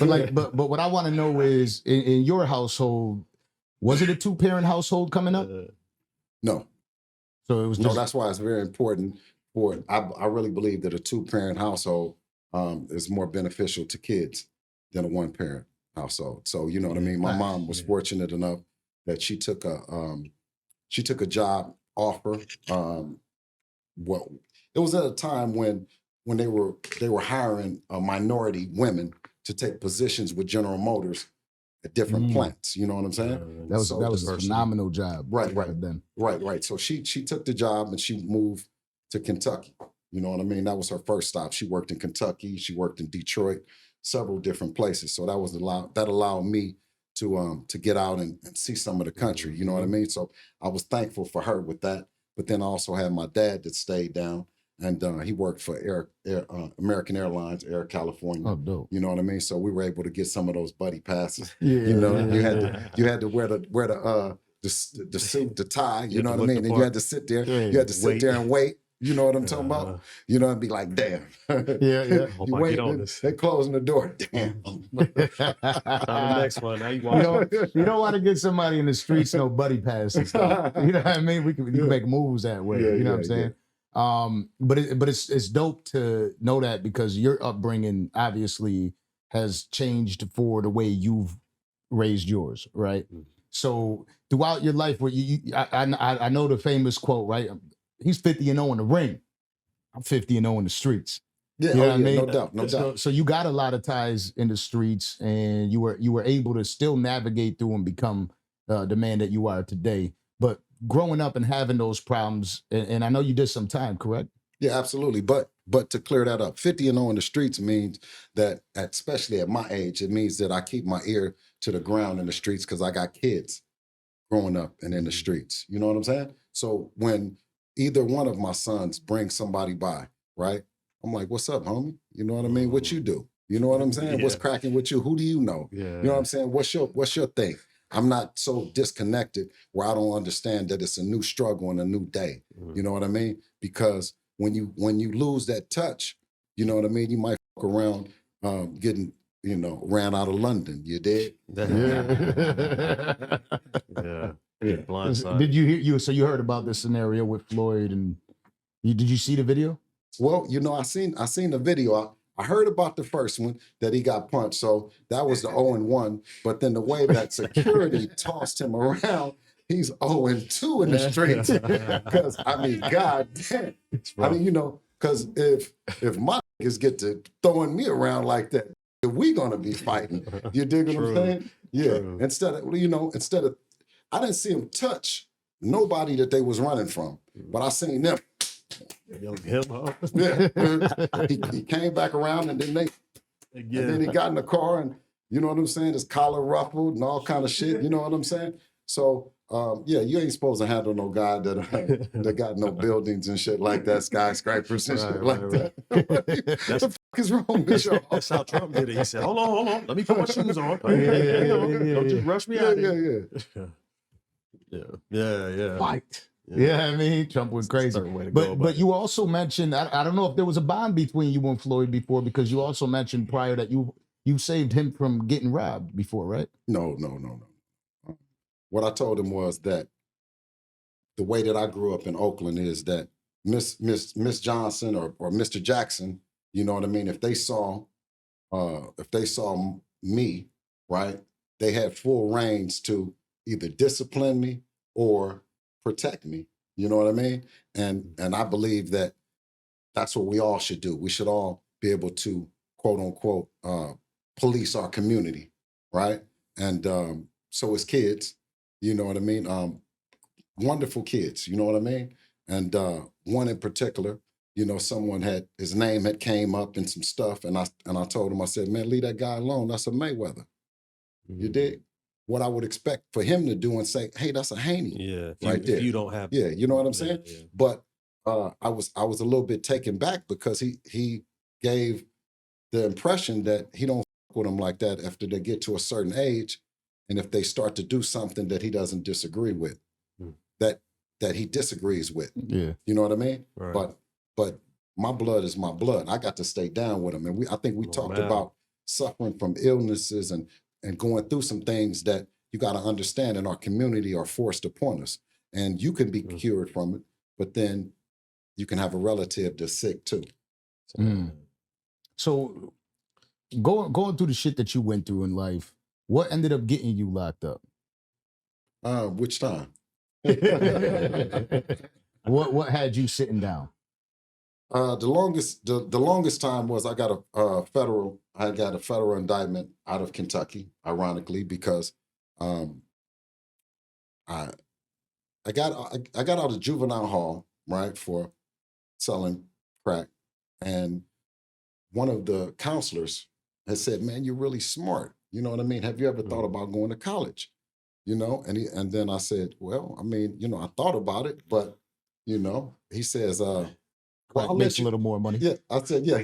But what I want to know is in your household, was it a 2-parent household coming up? No. So it was just, that's why it's very important for I really believe that a 2-parent household is more beneficial to kids than a 1-parent household. So you know what I mean? My mom was fortunate enough that she took a job offer. Well, it was at a time when they were hiring minority women to take positions with General Motors at different plants. You know what I'm saying? that was a phenomenal job. Right. Then. Right. So she took the job and she moved to Kentucky. You know what I mean? That was her first stop. She worked in Kentucky. She worked in Detroit, several different places. So that allowed me to get out and see some of the country. You know what I mean? So I was thankful for her with that. But then I also had my dad that stayed down, and he worked for American Airlines, Air California. Oh, dope. You know what I mean? So we were able to get some of those buddy passes. Yeah. You know, you had to wear the suit, the tie. You know what I mean? And you had to sit there. You had to sit there and wait. You know what I'm talking about? You know, and be like, damn. Yeah. You wait, they're closing the door. Damn. The next one. Now you don't want to get somebody in the streets no buddy passes. You know what I mean? We can make moves that way. You know what I'm saying? But it's dope to know that, because your upbringing obviously has changed for the way you've raised yours, right? So throughout your life, where I know the famous quote, right? He's 50-0 in the ring. I'm 50-0 in the streets. Yeah, you know what I mean? No doubt. So you got a lot of ties in the streets, and you were able to still navigate through and become the man that you are today. But growing up and having those problems, and I know you did some time, correct? Yeah, absolutely. But to clear that up, 50-0 in the streets means that, especially at my age, it means that I keep my ear to the ground in the streets, because I got kids growing up and in the streets. You know what I'm saying? So when either one of my sons brings somebody by, right? I'm like, what's up, homie? You know what I mean? What you do? You know what I'm saying? What's cracking with you? Who do you know? You know what I'm saying? What's your thing? I'm not so disconnected where I don't understand that it's a new struggle and a new day. You know what I mean? Because when you lose that touch, you know what I mean? You might fuck around getting, ran out of London. You did? Blindside. Did you hear So you heard about this scenario with Floyd, and did you see the video? Well, I seen the video. I heard about the first one that he got punched, so that was the 0-1. But then the way that security tossed him around, he's 0-2 in the streets. Because God damn. Because if my niggas get to throwing me around like that, we gonna be fighting. You dig what I'm saying? Yeah. True. Instead of, I didn't see him touch nobody that they was running from, but I seen them. He came back around, and then and then he got in the car, and you know what I'm saying? His collar ruffled and all kind of shit. You know what I'm saying? So you ain't supposed to handle no guy that got no buildings and shit like that, skyscrapers and shit like that. What the fuck is wrong with y'all? That's how Trump did it. He said, hold on, let me put my shoes on. Don't just rush me out. Yeah. Fight. Yeah, I mean, Trump was crazy. But you also mentioned, I don't know if there was a bond between you and Floyd before, because you also mentioned prior that you saved him from getting robbed before, right? No. What I told him was that the way that I grew up in Oakland is that Miss Johnson or Mr. Jackson, you know what I mean? If they saw me, right, they had full reins to either discipline me or protect me. You know what I mean? And I believe that that's what we all should do. We should all be able to, quote unquote, police our community, right? And so as kids, you know what I mean? Wonderful kids, you know what I mean? And one in particular, someone his name had came up in some stuff, and I told him, I said, man, leave that guy alone. That's a Mayweather. You dig? What I would expect for him to do and say, hey, that's a Haney. Yeah, right there. If you don't have, yeah, you know what I'm saying. Yeah. But I was a little bit taken back, because he gave the impression that he don't fuck with them like that after they get to a certain age, and if they start to do something that he doesn't disagree with, that he disagrees with. Yeah, you know what I mean. Right. But my blood is my blood. I got to stay down with him, and I think we talked about suffering from illnesses and going through some things that you got to understand in our community are forced upon us. And you can be cured from it, but then you can have a relative that's sick too. So going through the shit that you went through in life, what ended up getting you locked up? Which time? What had you sitting down? The longest time was I got a federal indictment out of Kentucky, ironically, because I got out of juvenile hall, right, for selling crack, and one of the counselors had said, "Man, you're really smart. You know what I mean? Have you ever thought about going to college?" You know, and then I said, "Well, I mean, you know, I thought about it, but you know," he says, Crack I'll makes let a little more money. Yeah, I said, yeah.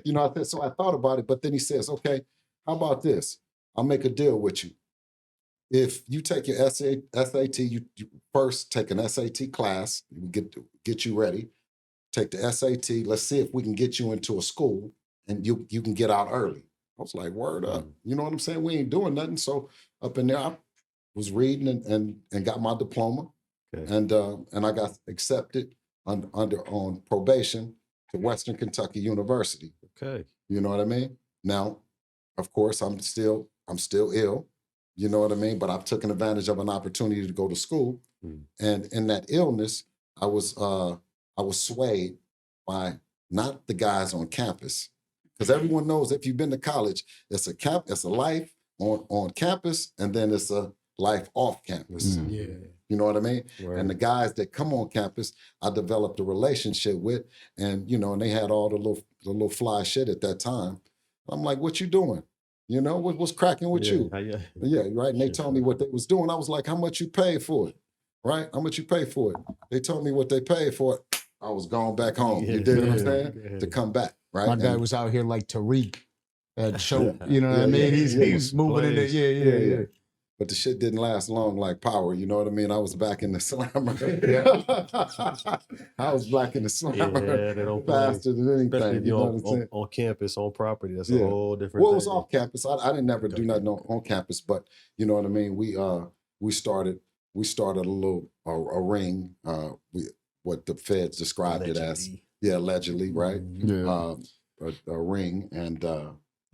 You know, I said, so I thought about it, but then he says, okay, how about this? I'll make a deal with you. If you take your SAT, you first take an SAT class, we get you ready. Take the SAT. Let's see if we can get you into a school and you can get out early. I was like, word up. You know what I'm saying? We ain't doing nothing. So up in there, I was reading and got my diploma, and I got accepted on probation to Western Kentucky University. Okay. You know what I mean? Now, of course, I'm still ill. You know what I mean? But I've taken advantage of an opportunity to go to school. And in that illness, I was swayed by not the guys on campus. Because everyone knows if you've been to college, it's a life on campus, and then it's a life off campus. Yeah. You know what I mean? Right. And the guys that come on campus, I developed a relationship with, and you know, and they had all the little fly shit at that time. I'm like, "What you doing? You know, what's cracking with you?" Yeah, right. And they told me what they was doing. I was like, "How much you pay for it? Right? How much you pay for it?" They told me what they paid for it. I was going back home. You dig what I'm saying? To come back. Right. My guy was out here like Tariq at show. You know what I mean? He's moving in there. Yeah. But the shit didn't last long like Power. You know what I mean? I was back in the slammer. I was back in the slammer they don't faster than anything. Especially if You know you're what I'm saying? on campus, on property. That's a whole different Well, it thing. was off campus. I didn't never do nothing on campus, but you know what I mean? We started a ring, what the feds described it as. Yeah, allegedly, right? Yeah. A ring, and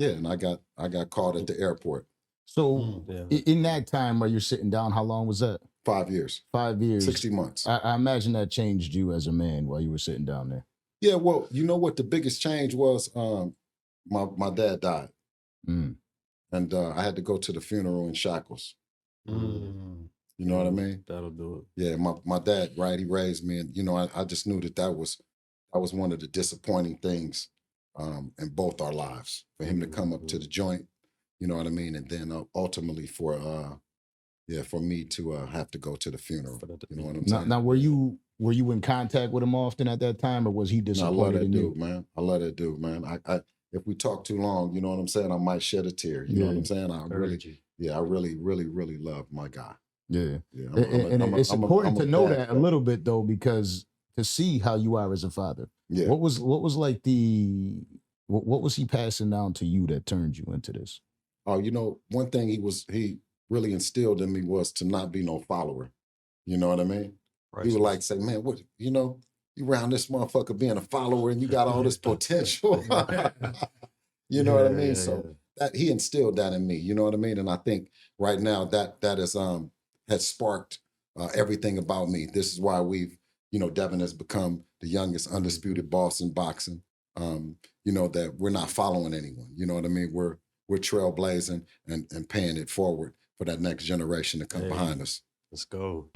and I got caught at the airport. So in that time while you're sitting down, how long was that? 5 years. 5 years. 60 months. I imagine that changed you as a man while you were sitting down there. Yeah, well, you know what the biggest change was? My dad died. And I had to go to the funeral in shackles. You know what I mean? That'll do it. Yeah, my dad, right? He raised me, and you know, I just knew that was one of the disappointing things in both our lives, for him to come up to the joint. You know what I mean? And then ultimately for me to have to go to the funeral. You know what I'm saying? Now, were you in contact with him often at that time, or was he disappointed in you? Man. I love that dude, man. I if we talk too long, you know what I'm saying, I might shed a tear. You know what I'm saying? I really love my guy. Yeah. It's important to know that a little bit though, because to see how you are as a father. Yeah. What was like what was he passing down to you that turned you into this? Oh, you know, one thing he really instilled in me was to not be no follower. You know what I mean? Right. He would like say, "Man, what, you know, you around this motherfucker being a follower and you got all this potential." You know what I mean? So that he instilled that in me. You know what I mean? And I think right now that has sparked everything about me. This is why Devin has become the youngest undisputed boss in boxing. You know, that we're not following anyone. You know what I mean? We're trailblazing and paying it forward for that next generation to come behind us. Let's go.